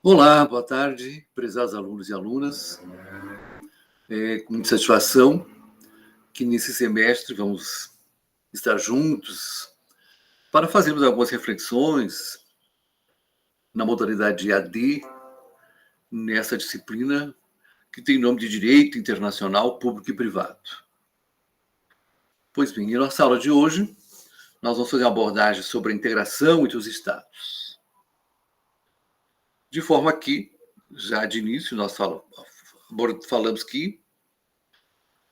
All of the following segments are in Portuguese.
Olá, boa tarde, prezados alunos e alunas. É com muita satisfação que nesse semestre vamos estar juntos para fazermos algumas reflexões na modalidade AD, nessa disciplina que tem nome de Direito Internacional Público e Privado. Pois bem, em nossa aula de hoje, nós vamos fazer uma abordagem sobre a integração entre os Estados. De forma que, já de início, nós falamos que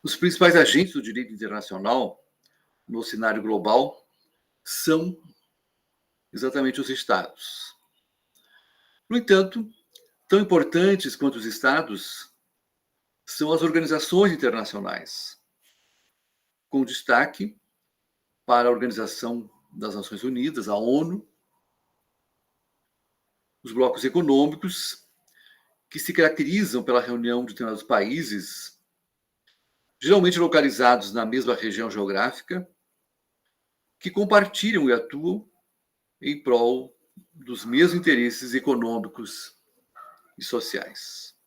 os principais agentes do direito internacional no cenário global são exatamente os Estados. No entanto, tão importantes quanto os Estados são as organizações internacionais, com destaque para a Organização das Nações Unidas, a ONU, os blocos econômicos, que se caracterizam pela reunião de determinados países, geralmente localizados na mesma região geográfica, que compartilham e atuam em prol dos mesmos interesses econômicos e sociais.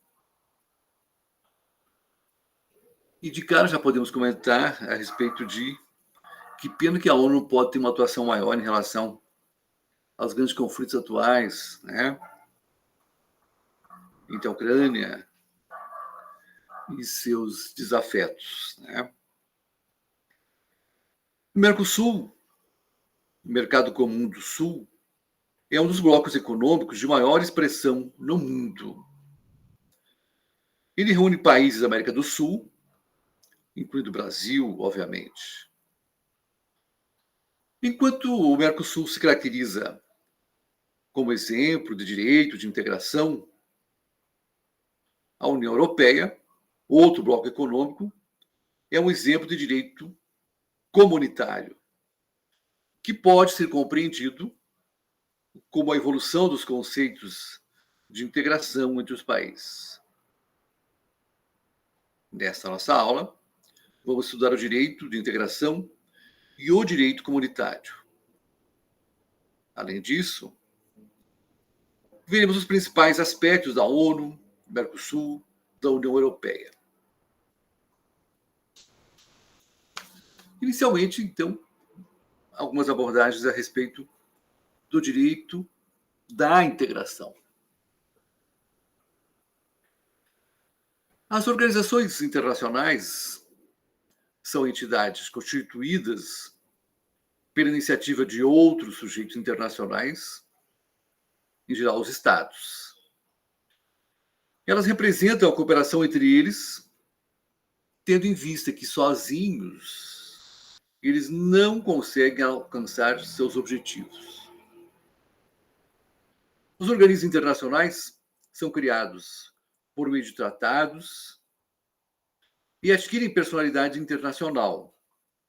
E de cara já podemos comentar a respeito de que pena que a ONU não pode ter uma atuação maior em relação aos grandes conflitos atuais, né? Entre a Ucrânia e seus desafetos, né? O Mercosul, o Mercado Comum do Sul, é um dos blocos econômicos de maior expressão no mundo. Ele reúne países da América do Sul, incluindo o Brasil, obviamente. Enquanto o Mercosul se caracteriza como exemplo de direito de integração, a União Europeia, outro bloco econômico, é um exemplo de direito comunitário, que pode ser compreendido como a evolução dos conceitos de integração entre os países. Nesta nossa aula, vamos estudar o direito de integração e o direito comunitário. Além disso, veremos os principais aspectos da ONU, do Mercosul, da União Europeia. Inicialmente, então, algumas abordagens a respeito do direito da integração. As organizações internacionais são entidades constituídas pela iniciativa de outros sujeitos internacionais, em geral os Estados. Elas representam a cooperação entre eles, tendo em vista que sozinhos eles não conseguem alcançar seus objetivos. Os organismos internacionais são criados por meio de tratados e adquirem personalidade internacional,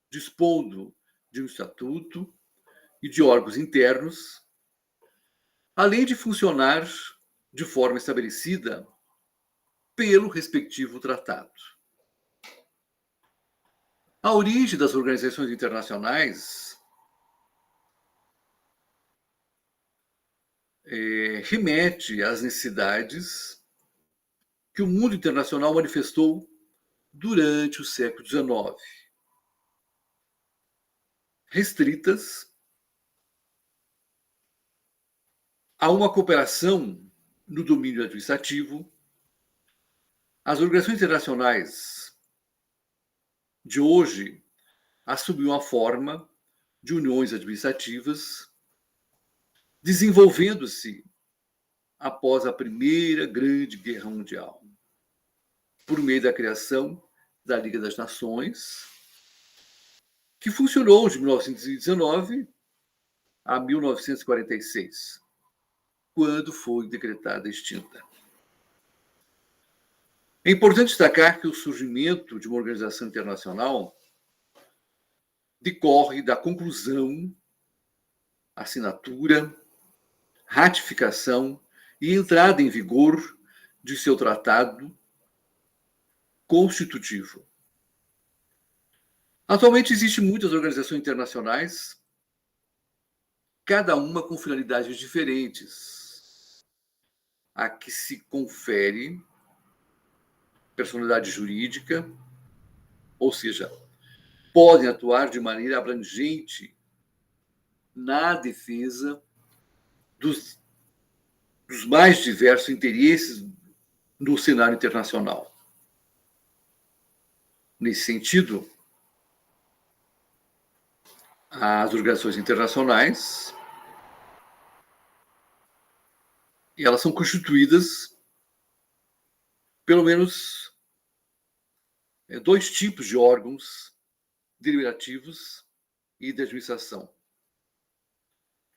dispondo de um estatuto e de órgãos internos, além de funcionar de forma estabelecida pelo respectivo tratado. A origem das organizações internacionais remete às necessidades que o mundo internacional manifestou durante o século XIX, restritas a uma cooperação no domínio administrativo. As organizações internacionais de hoje assumiu a forma de uniões administrativas, desenvolvendo-se após a Primeira Grande Guerra Mundial, por meio da criação da Liga das Nações, que funcionou de 1919 a 1946, quando foi decretada extinta. É importante destacar que o surgimento de uma organização internacional decorre da conclusão, assinatura, ratificação e entrada em vigor de seu tratado constitutivo. Atualmente existem muitas organizações internacionais, cada uma com finalidades diferentes. a que se confere personalidade jurídica, ou seja, podem atuar de maneira abrangente na defesa dos mais diversos interesses no cenário internacional. Nesse sentido, as organizações internacionais, elas são constituídas pelo menos dois tipos de órgãos deliberativos e de administração,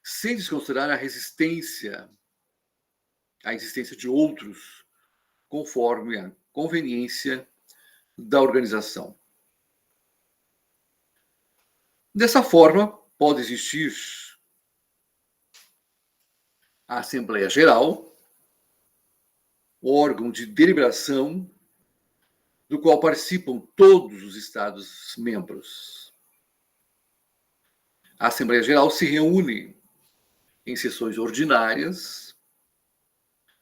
sem desconsiderar a existência de outros, conforme a conveniência da organização. Dessa forma, pode existir a Assembleia Geral, órgão de deliberação do qual participam todos os Estados-membros. A Assembleia Geral se reúne em sessões ordinárias,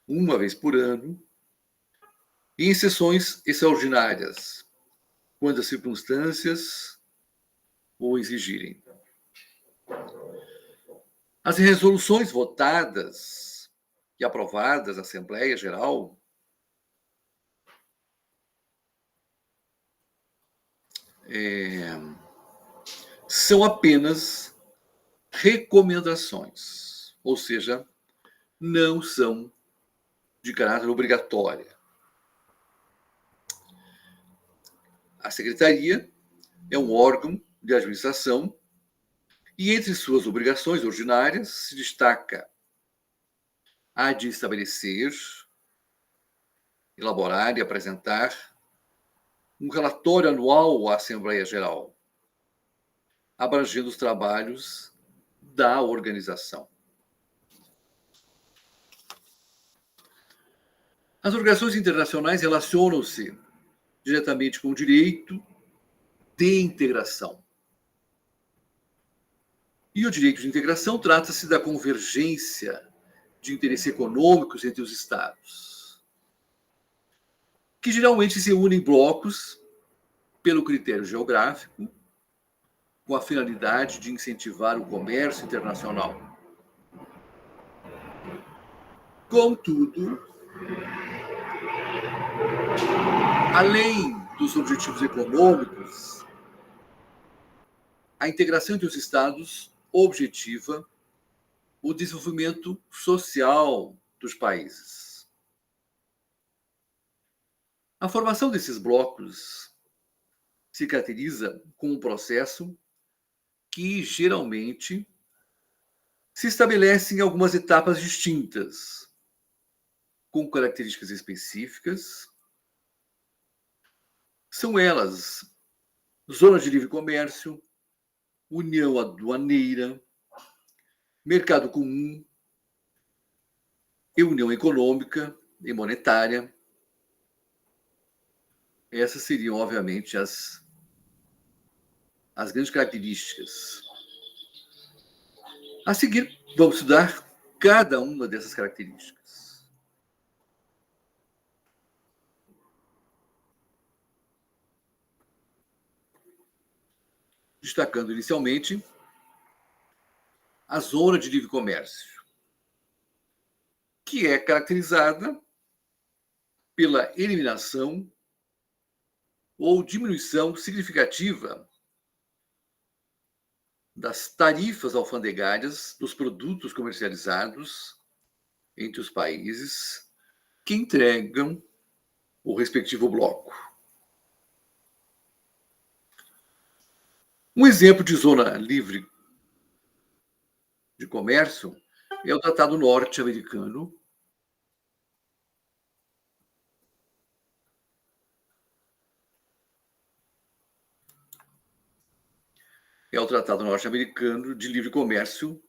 uma vez por ano, e em sessões extraordinárias, quando as circunstâncias o exigirem. As resoluções votadas e aprovadas na Assembleia Geral são apenas recomendações, ou seja, não são de caráter obrigatório. A Secretaria é um órgão de administração e, entre suas obrigações ordinárias, se destaca a de estabelecer, elaborar e apresentar um relatório anual à Assembleia Geral, abrangendo os trabalhos da organização. As organizações internacionais relacionam-se diretamente com o direito de integração. E o direito de integração trata-se da convergência de interesses econômicos entre os Estados, que geralmente se unem em blocos pelo critério geográfico, com a finalidade de incentivar o comércio internacional. Contudo, além dos objetivos econômicos, a integração entre os Estados objetiva o desenvolvimento social dos países. A formação desses blocos se caracteriza com um processo que geralmente se estabelece em algumas etapas distintas, com características específicas. São elas zonas de livre comércio, união aduaneira, mercado comum e união econômica e monetária. Essas seriam, obviamente, as grandes características. A seguir, vamos estudar cada uma dessas características. Destacando inicialmente a zona de livre comércio, que é caracterizada pela eliminação ou diminuição significativa das tarifas alfandegárias dos produtos comercializados entre os países que entregam o respectivo bloco. Um exemplo de zona livre de comércio é o Tratado Norte-Americano, de Livre Comércio,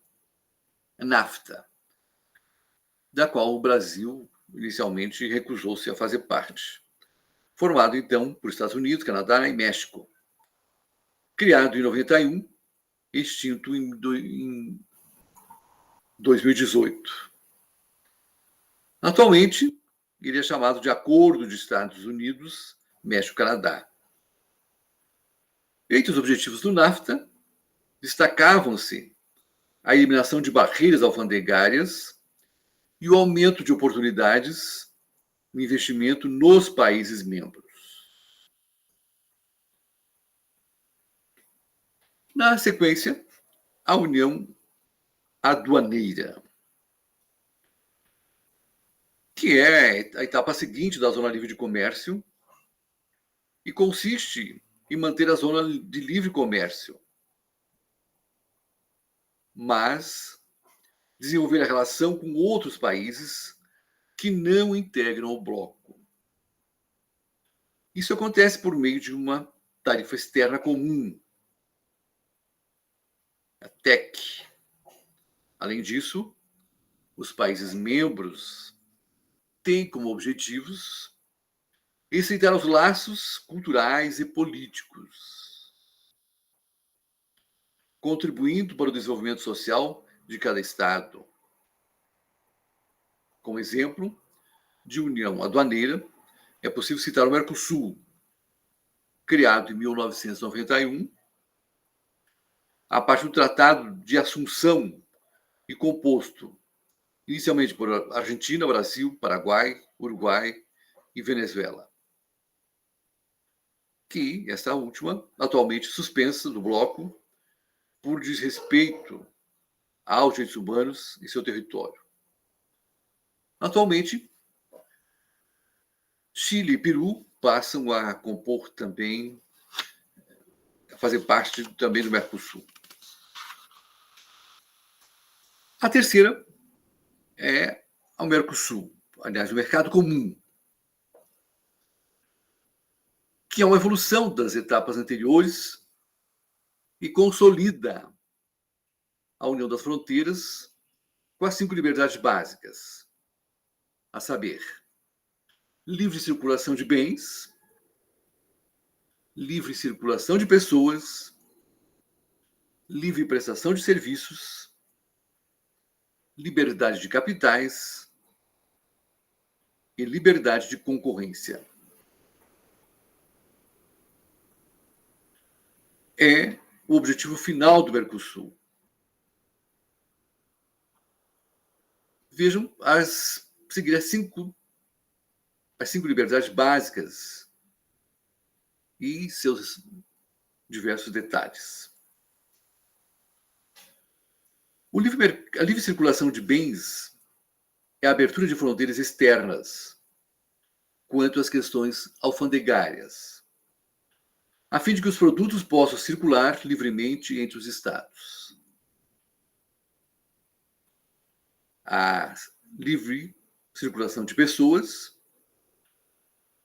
NAFTA, da qual o Brasil inicialmente recusou-se a fazer parte. Formado, então, por Estados Unidos, Canadá e México. Criado em 91, extinto em 2018. Atualmente, ele é chamado de Acordo de Estados Unidos, México-Canadá. Entre os objetivos do NAFTA, destacavam-se a eliminação de barreiras alfandegárias e o aumento de oportunidades no investimento nos países membros. Na sequência, a União Aduaneira, que é a etapa seguinte da Zona Livre de Comércio e consiste em manter a Zona de Livre Comércio, mas desenvolver a relação com outros países que não integram o bloco. Isso acontece por meio de uma tarifa externa comum, a TEC. Além disso, os países membros têm como objetivos estreitar os laços culturais e políticos, contribuindo para o desenvolvimento social de cada Estado. Como exemplo de união aduaneira, é possível citar o Mercosul, criado em 1991, a partir do Tratado de Assunção e composto inicialmente por Argentina, Brasil, Paraguai, Uruguai e Venezuela, que esta última, atualmente suspensa do bloco por desrespeito aos direitos humanos em seu território. Atualmente, Chile e Peru passam a compor também, a fazer parte também do Mercosul. A terceira é o Mercosul, aliás, o Mercado Comum, que é uma evolução das etapas anteriores e consolida a União das Fronteiras com as 5 liberdades básicas, a saber, livre circulação de bens, livre circulação de pessoas, livre prestação de serviços, liberdade de capitais e liberdade de concorrência. É o objetivo final do Mercosul. Vejam seguir as cinco liberdades básicas e seus diversos detalhes. A livre circulação de bens é a abertura de fronteiras externas quanto às questões alfandegárias, a fim de que os produtos possam circular livremente entre os Estados. A livre circulação de pessoas,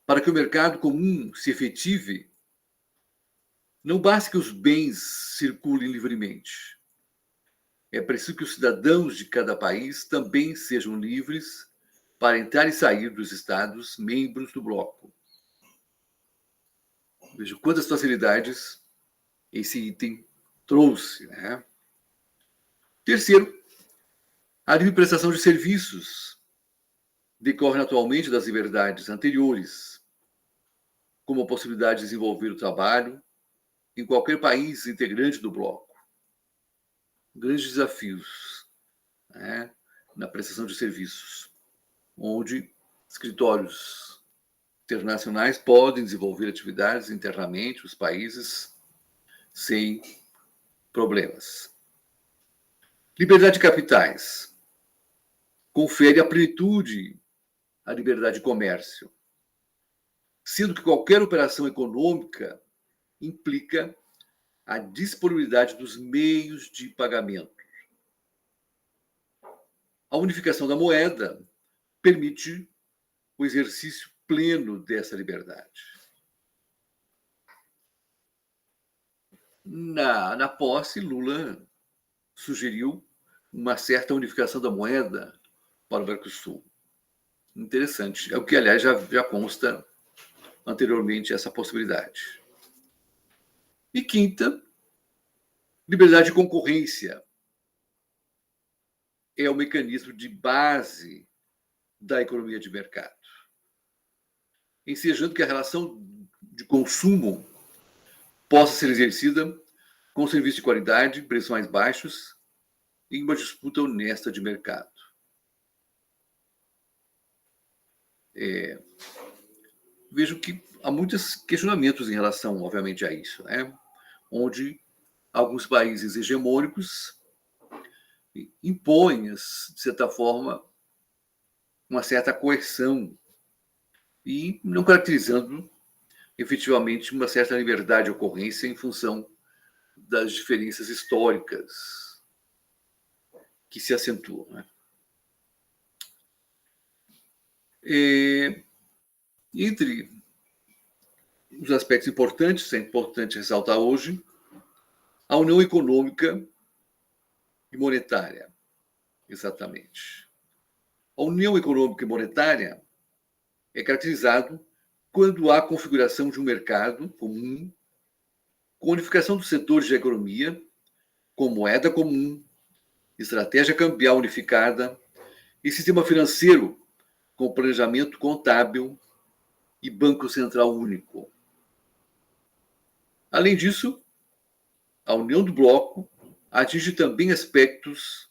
para que o mercado comum se efetive, não basta que os bens circulem livremente. É preciso que os cidadãos de cada país também sejam livres para entrar e sair dos Estados membros do bloco. Veja quantas facilidades esse item trouxe, né? Terceiro, a livre prestação de serviços decorre atualmente das liberdades anteriores, como a possibilidade de desenvolver o trabalho em qualquer país integrante do bloco. Grandes desafios, né, na prestação de serviços, onde escritórios internacionais podem desenvolver atividades internamente, os países, sem problemas. Liberdade de capitais confere a plenitude à liberdade de comércio, sendo que qualquer operação econômica implica a disponibilidade dos meios de pagamento. A unificação da moeda permite o exercício pleno dessa liberdade. Na posse, Lula sugeriu uma certa unificação da moeda para o Mercosul. Interessante. É o que, aliás, já consta anteriormente essa possibilidade. E quinta, liberdade de concorrência. É o mecanismo de base da economia de mercado, ensejando que a relação de consumo possa ser exercida com serviço de qualidade, preços mais baixos e uma disputa honesta de mercado. Vejo que há muitos questionamentos em relação, obviamente, a isso, né? Onde alguns países hegemônicos impõem, de certa forma, uma certa coerção e não caracterizando efetivamente uma certa liberdade de ocorrência em função das diferenças históricas que se acentuam, né? Entre os aspectos importantes, é importante ressaltar hoje, a União Econômica e Monetária, exatamente. A União Econômica e Monetária é caracterizado quando há configuração de um mercado comum, com unificação dos setores da economia, com moeda comum, estratégia cambial unificada e sistema financeiro com planejamento contábil e Banco Central único. Além disso, a união do bloco atinge também aspectos,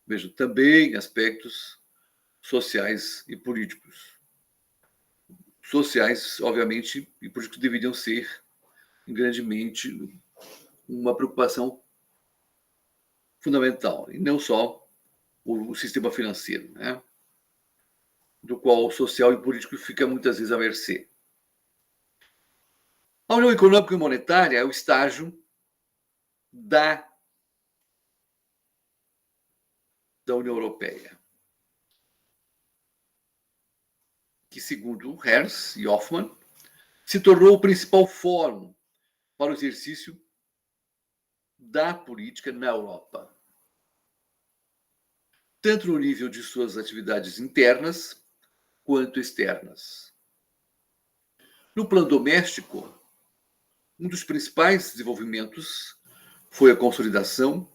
vejam, também aspectos sociais e políticos. Sociais, obviamente, e políticos deveriam ser grandemente uma preocupação fundamental, e não só o sistema financeiro, né? Do qual o social e político fica muitas vezes à mercê. A União Econômica e Monetária é o estágio da União Europeia, que, segundo Hertz e Hoffmann, se tornou o principal fórum para o exercício da política na Europa, tanto no nível de suas atividades internas quanto externas. No plano doméstico, um dos principais desenvolvimentos foi a consolidação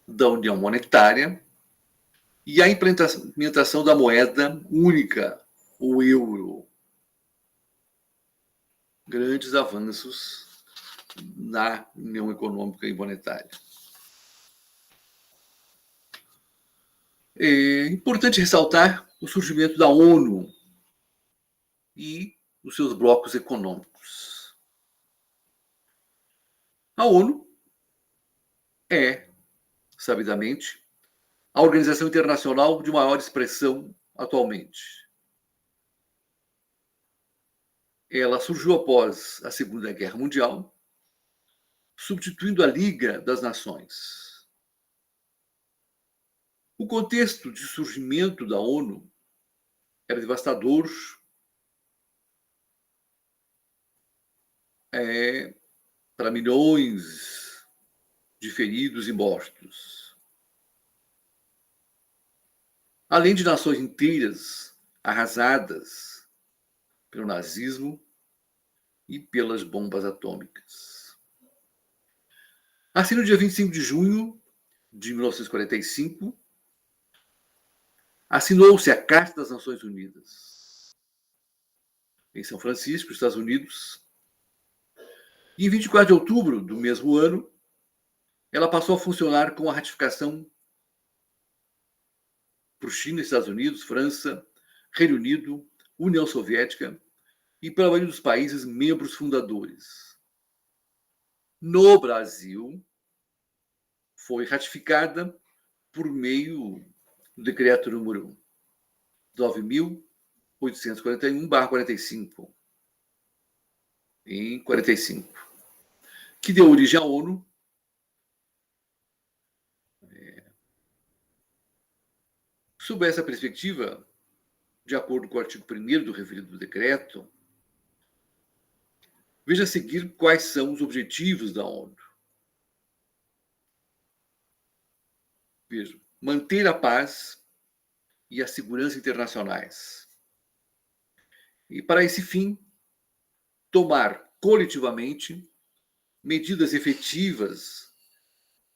da União Monetária e a implementação da moeda única, o euro. Grandes avanços na União Econômica e Monetária. É importante ressaltar o surgimento da ONU e os seus blocos econômicos. A ONU é, sabidamente, a organização internacional de maior expressão atualmente. Ela surgiu após a Segunda Guerra Mundial, substituindo a Liga das Nações. O contexto de surgimento da ONU era devastador, para milhões de feridos e mortos. Além de nações inteiras arrasadas pelo nazismo e pelas bombas atômicas. Assim, no dia 25 de junho de 1945, assinou-se a Carta das Nações Unidas em São Francisco, Estados Unidos. E em 24 de outubro do mesmo ano, ela passou a funcionar com a ratificação por China, Estados Unidos, França, Reino Unido, União Soviética e pela maioria dos países membros fundadores. No Brasil, foi ratificada por meio do decreto número 9.841/45, em 45, que deu origem à ONU. Sob essa perspectiva, de acordo com o artigo 1º do referido decreto, veja a seguir quais são os objetivos da ONU. Veja, manter a paz e a segurança internacionais. E, para esse fim, tomar coletivamente medidas efetivas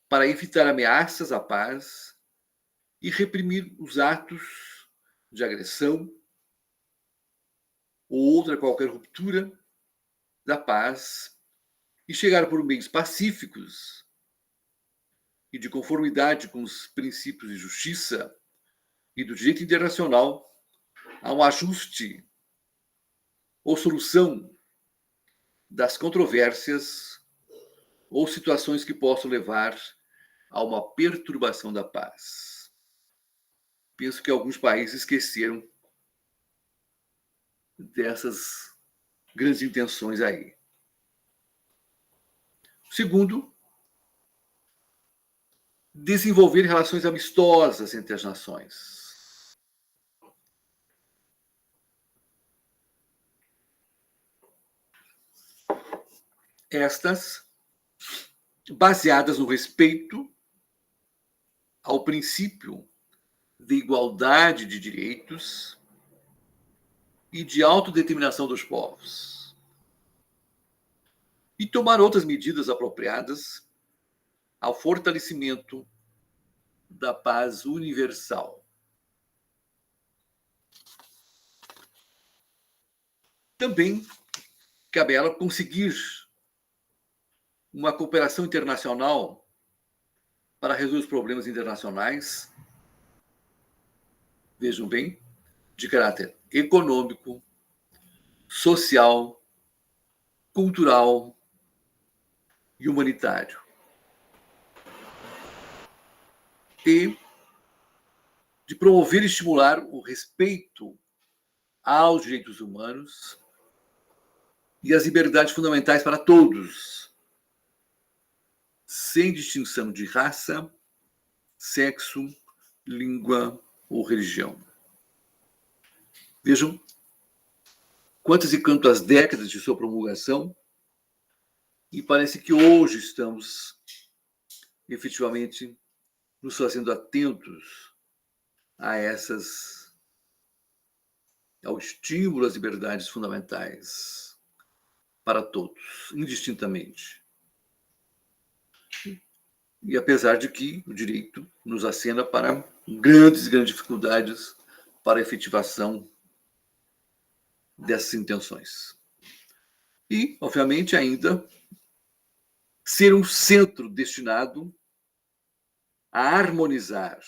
para evitar ameaças à paz e reprimir os atos de agressão ou outra qualquer ruptura da paz e chegar por meios pacíficos e de conformidade com os princípios de justiça e do direito internacional a um ajuste ou solução das controvérsias ou situações que possam levar a uma perturbação da paz. Penso que alguns países esqueceram dessas grandes intenções aí. Segundo, desenvolver relações amistosas entre as nações. Estas baseadas no respeito ao princípio de igualdade de direitos e de autodeterminação dos povos. E tomar outras medidas apropriadas ao fortalecimento da paz universal. Também cabe a ela conseguir uma cooperação internacional para resolver os problemas internacionais, vejam bem, de caráter econômico, social, cultural e humanitário. E de promover e estimular o respeito aos direitos humanos e às liberdades fundamentais para todos, sem distinção de raça, sexo, língua ou religião. Vejam quantas e quantas décadas de sua promulgação, e parece que hoje estamos efetivamente nos fazendo atentos a ao estímulo às liberdades fundamentais para todos, indistintamente. E apesar de que o direito nos acena para grandes dificuldades para a efetivação dessas intenções. E, obviamente, ainda ser um centro destinado a harmonizar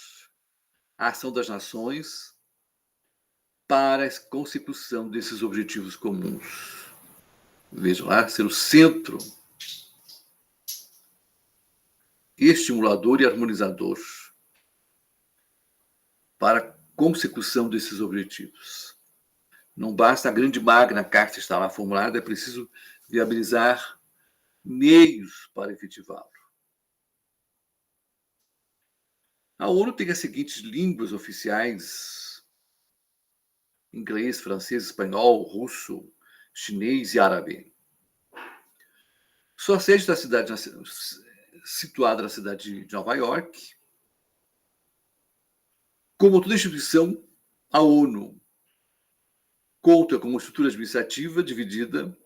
a ação das nações para a consecução desses objetivos comuns. Vejam lá, ser o centro estimulador e harmonizador para a consecução desses objetivos. Não basta a grande magna carta estar lá formulada, é preciso viabilizar meios para efetivá-lo. A ONU tem as seguintes línguas oficiais: inglês, francês, espanhol, russo, chinês e árabe. Sua sede da cidade, situada na cidade de Nova York. Como toda instituição, a ONU conta com uma estrutura administrativa dividida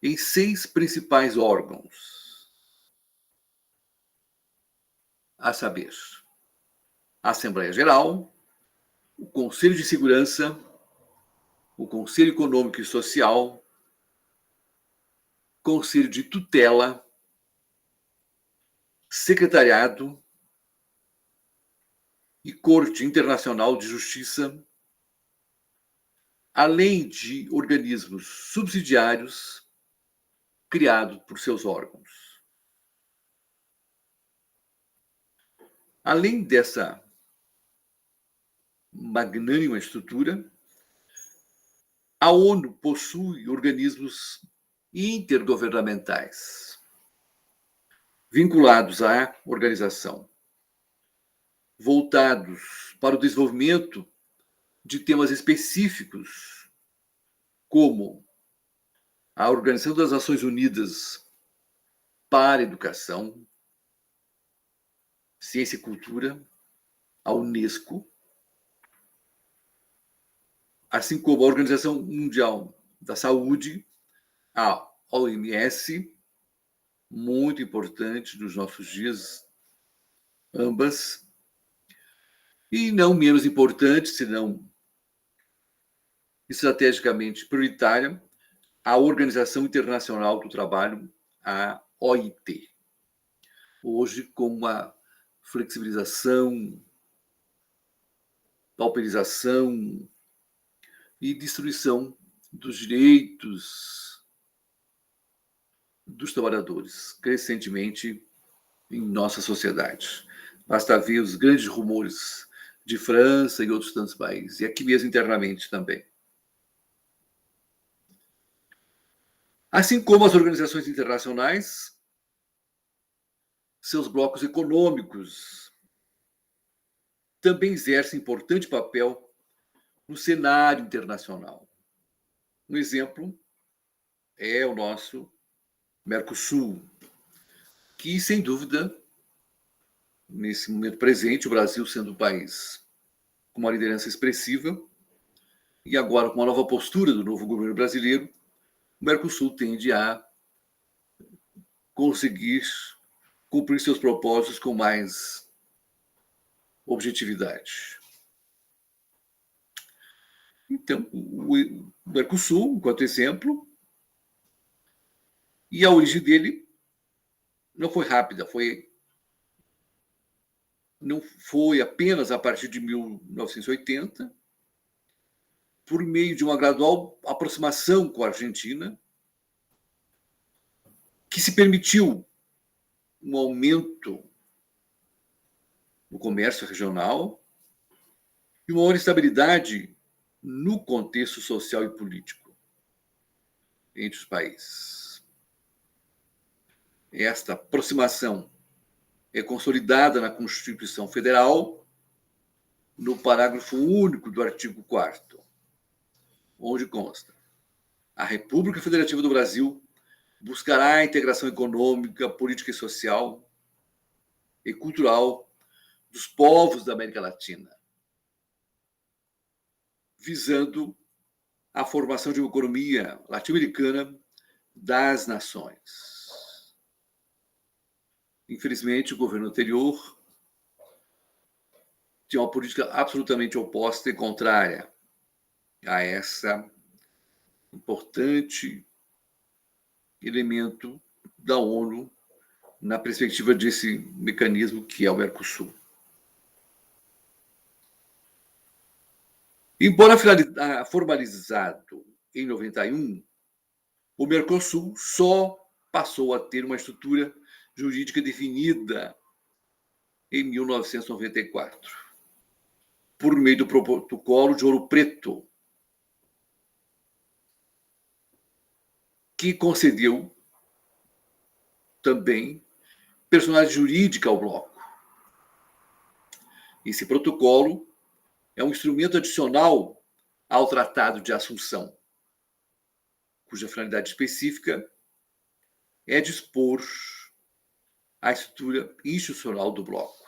em 6 principais órgãos, a saber, a Assembleia Geral, o Conselho de Segurança, o Conselho Econômico e Social, Conselho de Tutela, Secretariado e Corte Internacional de Justiça, além de organismos subsidiários criados por seus órgãos. Além dessa magnânima estrutura, a ONU possui organismos intergovernamentais vinculados à organização, voltados para o desenvolvimento de temas específicos, como a Organização das Nações Unidas para a Educação, Ciência e Cultura, a Unesco, assim como a Organização Mundial da Saúde, a OMS, muito importante nos nossos dias, ambas, E não menos importante, senão estrategicamente prioritária, a Organização Internacional do Trabalho, a OIT. Hoje, com uma flexibilização, pauperização e destruição dos direitos dos trabalhadores, crescentemente em nossa sociedade. Basta ver os grandes rumores de França e outros tantos países, e aqui mesmo internamente também. Assim como as organizações internacionais, seus blocos econômicos também exercem importante papel no cenário internacional. Um exemplo é o nosso Mercosul, que, sem dúvida, nesse momento presente, o Brasil sendo um país com uma liderança expressiva, e agora com a nova postura do novo governo brasileiro, o Mercosul tende a conseguir cumprir seus propósitos com mais objetividade. Então, o Mercosul, enquanto exemplo, e a origem dele não foi rápida, não foi apenas a partir de 1980, por meio de uma gradual aproximação com a Argentina, que se permitiu um aumento no comércio regional e uma maior estabilidade no contexto social e político entre os países. Esta aproximação é consolidada na Constituição Federal, no parágrafo único do artigo 4º, onde consta: a República Federativa do Brasil buscará a integração econômica, política e social e cultural dos povos da América Latina, visando a formação de uma economia latino-americana das nações. Infelizmente, o governo anterior tinha uma política absolutamente oposta e contrária a essa importante elemento da ONU na perspectiva desse mecanismo que é o Mercosul. Embora formalizado em 91, o Mercosul só passou a ter uma estrutura jurídica definida em 1994, por meio do Protocolo de Ouro Preto, que concedeu também personalidade jurídica ao bloco. Esse protocolo é um instrumento adicional ao Tratado de Assunção, cuja finalidade específica é dispor a estrutura institucional do bloco.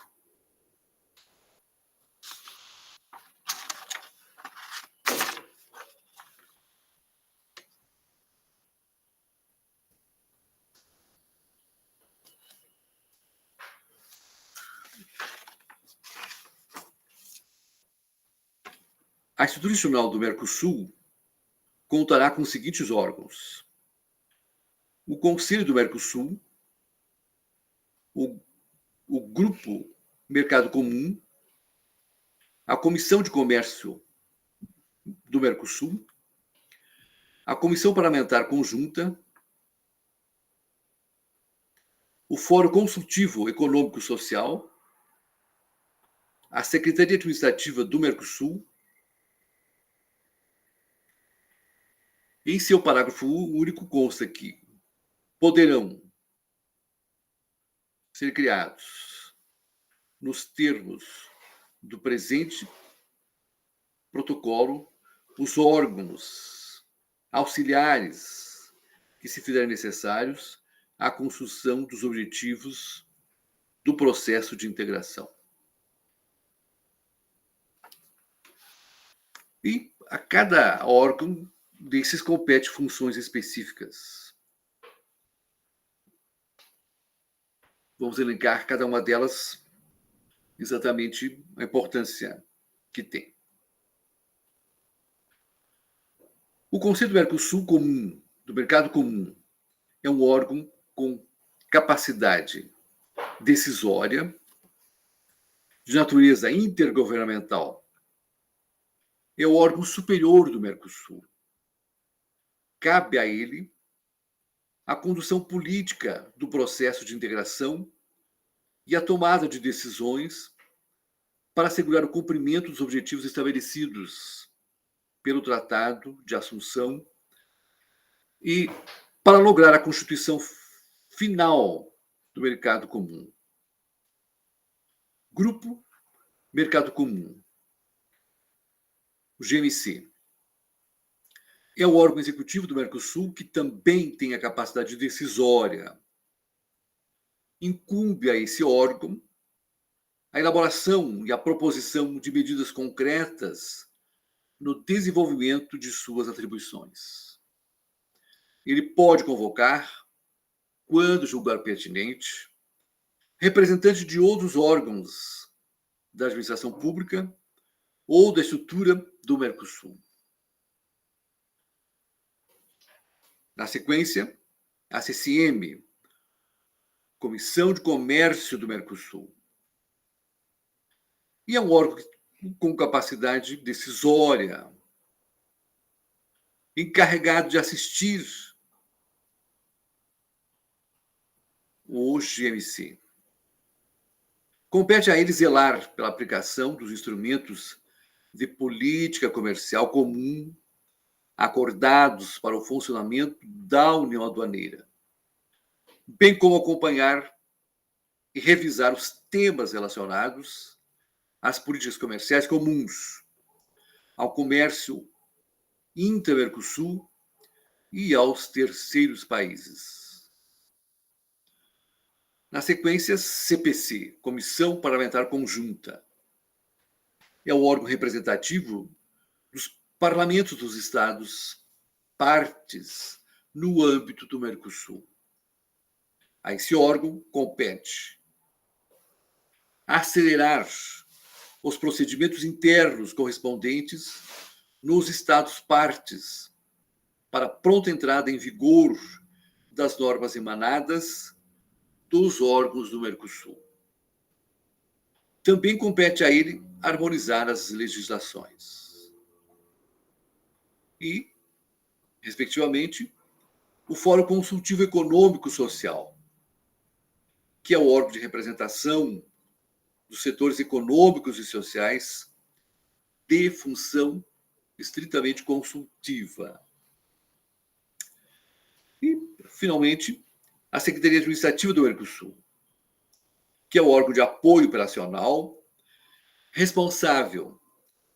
A estrutura institucional do Mercosul contará com os seguintes órgãos: o Conselho do Mercosul, o Grupo Mercado Comum, a Comissão de Comércio do Mercosul, a Comissão Parlamentar Conjunta, o Fórum Consultivo Econômico Social, a Secretaria Administrativa do Mercosul. Em seu parágrafo único consta que poderão ser criados, nos termos do presente protocolo, os órgãos auxiliares que se fizerem necessários à construção dos objetivos do processo de integração. E a cada órgão desses compete funções específicas. Vamos elencar cada uma delas exatamente a importância que tem. O Conselho do Mercosul Comum, do Mercado Comum, é um órgão com capacidade decisória, de natureza intergovernamental. É o órgão superior do Mercosul. Cabe a ele a condução política do processo de integração e a tomada de decisões para assegurar o cumprimento dos objetivos estabelecidos pelo Tratado de Assunção e para lograr a constituição final do Mercado Comum. Grupo Mercado Comum, o GMC, é o órgão executivo do Mercosul que também tem a capacidade decisória. Incumbe a esse órgão a elaboração e a proposição de medidas concretas no desenvolvimento de suas atribuições. Ele pode convocar, quando julgar pertinente, representantes de outros órgãos da administração pública ou da estrutura do Mercosul. Na sequência, a CCM, Comissão de Comércio do Mercosul. E é um órgão com capacidade decisória, encarregado de assistir o GMC. Compete a ele zelar pela aplicação dos instrumentos de política comercial comum acordados para o funcionamento da União Aduaneira, bem como acompanhar e revisar os temas relacionados às políticas comerciais comuns, ao comércio intra-Mercosul e aos terceiros países. Na sequência, CPC, Comissão Parlamentar Conjunta, é o órgão representativo dos parlamentos dos Estados partes no âmbito do Mercosul. A esse órgão compete acelerar os procedimentos internos correspondentes nos Estados partes para pronta entrada em vigor das normas emanadas dos órgãos do Mercosul. Também compete a ele harmonizar as legislações. E, respectivamente, o Fórum Consultivo Econômico Social, que é o órgão de representação dos setores econômicos e sociais de função estritamente consultiva. E, finalmente, a Secretaria Administrativa do Mercosul, que é o órgão de apoio operacional responsável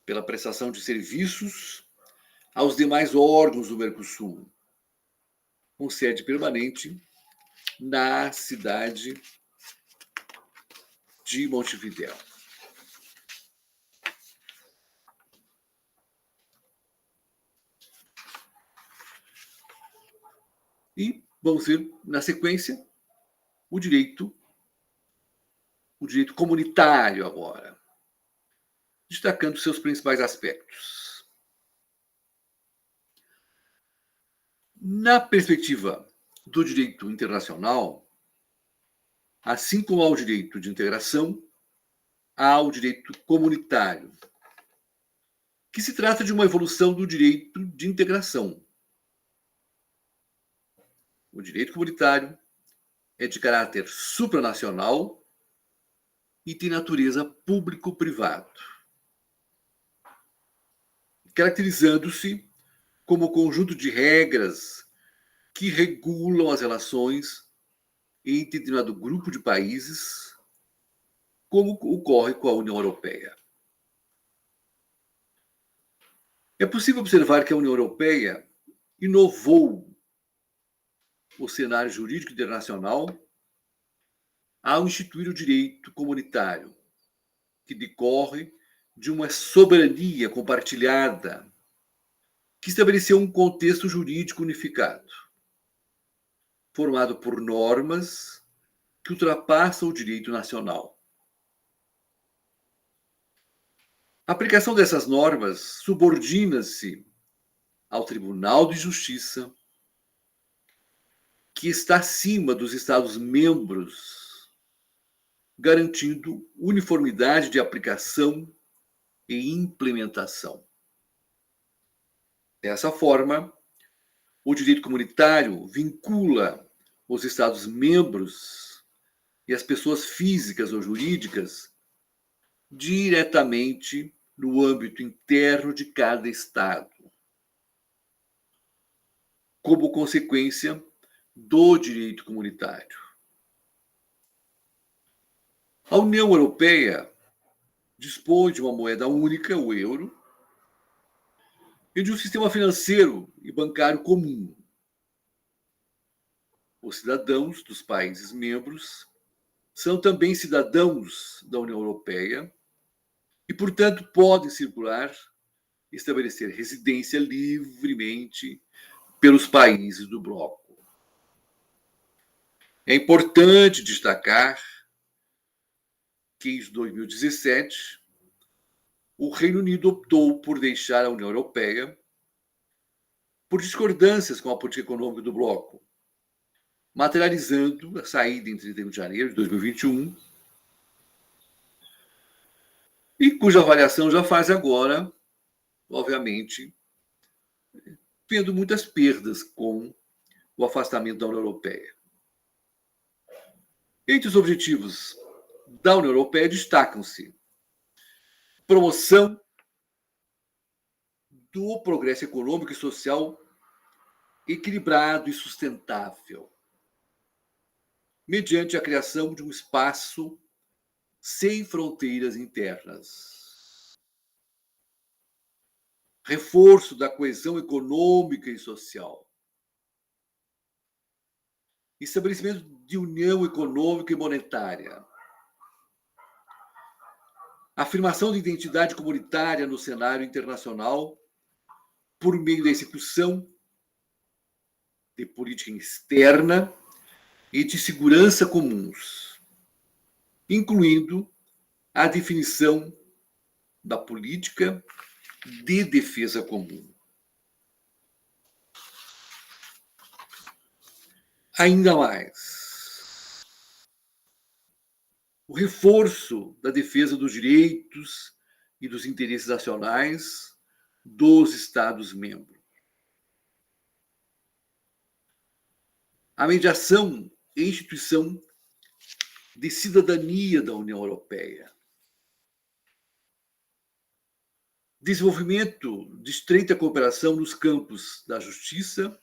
pela prestação de serviços aos demais órgãos do Mercosul, com sede permanente na cidade de Montevidéu. E vamos ver, na sequência, o direito comunitário agora, destacando seus principais aspectos. Na perspectiva do direito internacional, assim como há o direito de integração, há o direito comunitário, que se trata de uma evolução do direito de integração. O direito comunitário é de caráter supranacional e tem natureza público-privado, caracterizando-se como conjunto de regras que regulam as relações entre determinado grupo de países, como ocorre com a União Europeia. É possível observar que a União Europeia inovou o cenário jurídico internacional ao instituir o direito comunitário, que decorre de uma soberania compartilhada, que estabeleceu um contexto jurídico unificado, formado por normas que ultrapassam o direito nacional. A aplicação dessas normas subordina-se ao Tribunal de Justiça, que está acima dos Estados-membros, garantindo uniformidade de aplicação e implementação. Dessa forma, o direito comunitário vincula os Estados-membros e as pessoas físicas ou jurídicas diretamente no âmbito interno de cada Estado, como consequência do direito comunitário. A União Europeia dispõe de uma moeda única, o euro, e de um sistema financeiro e bancário comum. Os cidadãos dos países membros são também cidadãos da União Europeia e, portanto, podem circular e estabelecer residência livremente pelos países do bloco. É importante destacar que, em 2017, o Reino Unido optou por deixar a União Europeia por discordâncias com a política econômica do bloco, materializando a saída em 31 de janeiro de 2021, e cuja avaliação já faz agora, obviamente, vendo muitas perdas com o afastamento da União Europeia. Entre os objetivos da União Europeia destacam-se promoção do progresso econômico e social equilibrado e sustentável, mediante a criação de um espaço sem fronteiras internas. Reforço da coesão econômica e social. Estabelecimento de união econômica e monetária. Afirmação de identidade comunitária no cenário internacional por meio da execução de política externa e de segurança comuns, incluindo a definição da política de defesa comum. Ainda mais, o reforço da defesa dos direitos e dos interesses nacionais dos Estados-membros. A mediação e instituição de cidadania da União Europeia. Desenvolvimento de estreita cooperação nos campos da justiça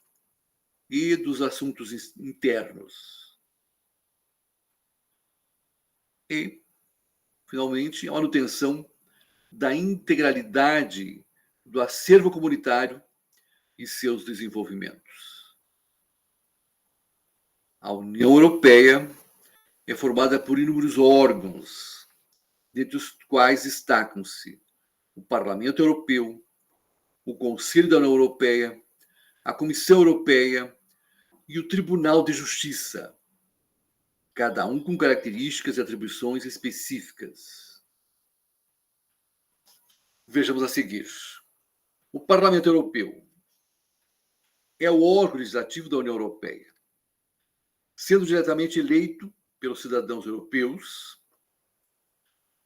e dos assuntos internos. E, finalmente, a manutenção da integralidade do acervo comunitário e seus desenvolvimentos. A União Europeia é formada por inúmeros órgãos, dentre os quais destacam-se o Parlamento Europeu, o Conselho da União Europeia, a Comissão Europeia e o Tribunal de Justiça, cada um com características e atribuições específicas. Vejamos a seguir. O Parlamento Europeu é o órgão legislativo da União Europeia, sendo diretamente eleito pelos cidadãos europeus.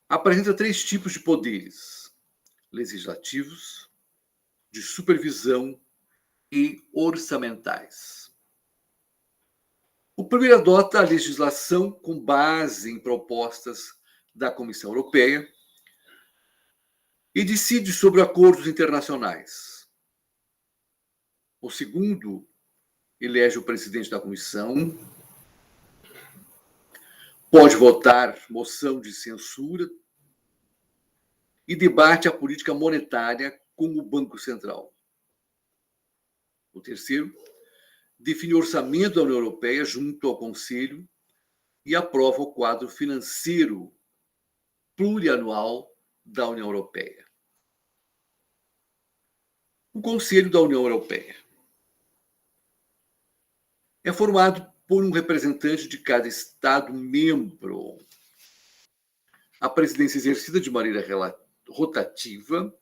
Apresenta 3 tipos de poderes: legislativos, de supervisão e orçamentais. O primeiro adota a legislação com base em propostas da Comissão Europeia e decide sobre acordos internacionais. O segundo elege o presidente da comissão, pode votar moção de censura e debate a política monetária com o Banco Central. O terceiro define o orçamento da União Europeia junto ao Conselho e aprova o quadro financeiro plurianual da União Europeia. O Conselho da União Europeia é formado por um representante de cada Estado-membro. A presidência é exercida de maneira rotativa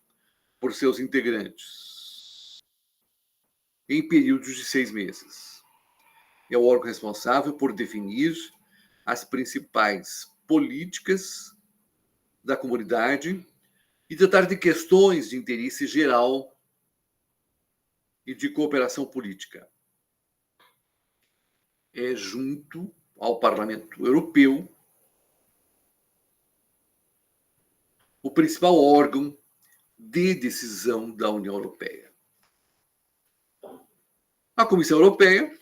por seus integrantes, em períodos de 6 meses. É o órgão responsável por definir as principais políticas da comunidade e tratar de questões de interesse geral e de cooperação política. É junto ao Parlamento Europeu o principal órgão de decisão da União Europeia. A Comissão Europeia,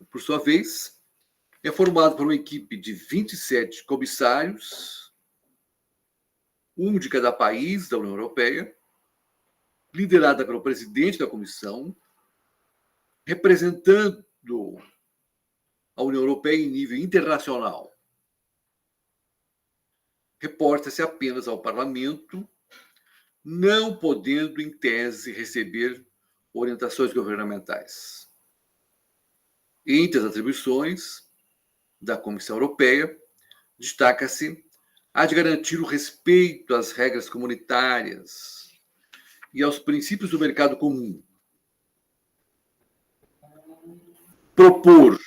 por sua vez, é formada por uma equipe de 27 comissários, um de cada país da União Europeia, liderada pelo presidente da comissão, representando a União Europeia em nível internacional. Reporta-se apenas ao Parlamento, não podendo, em tese, receber orientações governamentais. Entre as atribuições da Comissão Europeia, destaca-se a de garantir o respeito às regras comunitárias e aos princípios do mercado comum, propor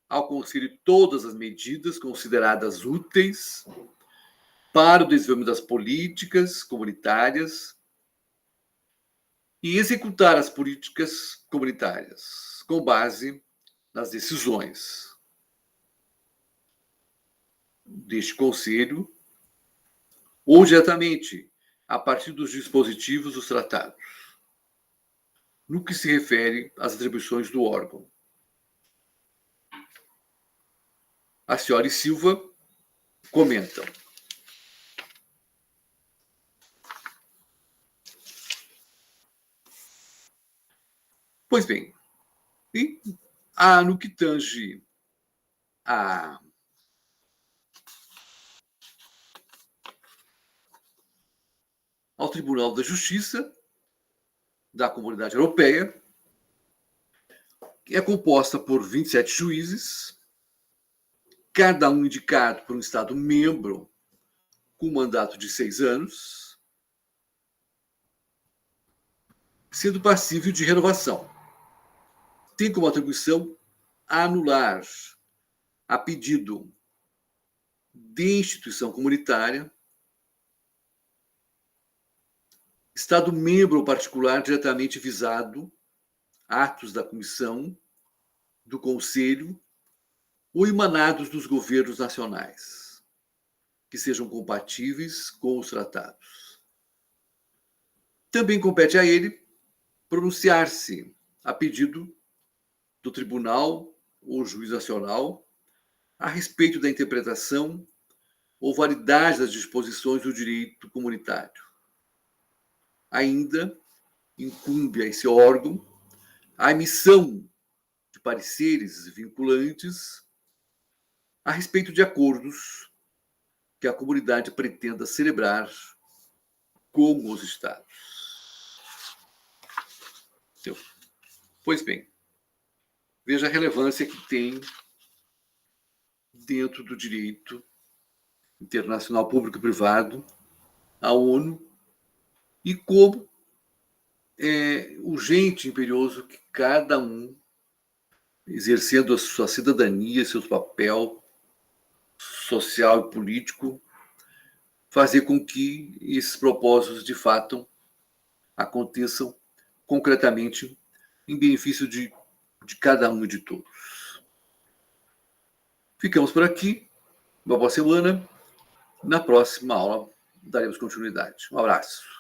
ao Conselho todas as medidas consideradas úteis para o desenvolvimento das políticas comunitárias e executar as políticas comunitárias com base nas decisões deste Conselho ou diretamente a partir dos dispositivos dos tratados, no que se refere às atribuições do órgão. Accioli e Silva comentam. Pois bem, no que tange ao Tribunal da Justiça da Comunidade Europeia, que é composta por 27 juízes, cada um indicado por um Estado-membro com mandato de 6 anos, sendo passível de renovação. Tem como atribuição anular, a pedido de instituição comunitária, Estado-membro ou particular diretamente visado, atos da Comissão, do Conselho ou emanados dos governos nacionais, que sejam compatíveis com os tratados. Também compete a ele pronunciar-se a pedido do Tribunal ou Juiz Nacional a respeito da interpretação ou validade das disposições do direito comunitário. Ainda incumbe a esse órgão a emissão de pareceres vinculantes a respeito de acordos que a comunidade pretenda celebrar com os Estados. Pois bem, veja a relevância que tem dentro do direito internacional público e privado a ONU e como é urgente e imperioso que cada um, exercendo a sua cidadania, seu papel social e político, fazer com que esses propósitos, de fato, aconteçam concretamente em benefício de cada um e de todos. Ficamos por aqui. Uma boa semana. Na próxima aula daremos continuidade. Um abraço.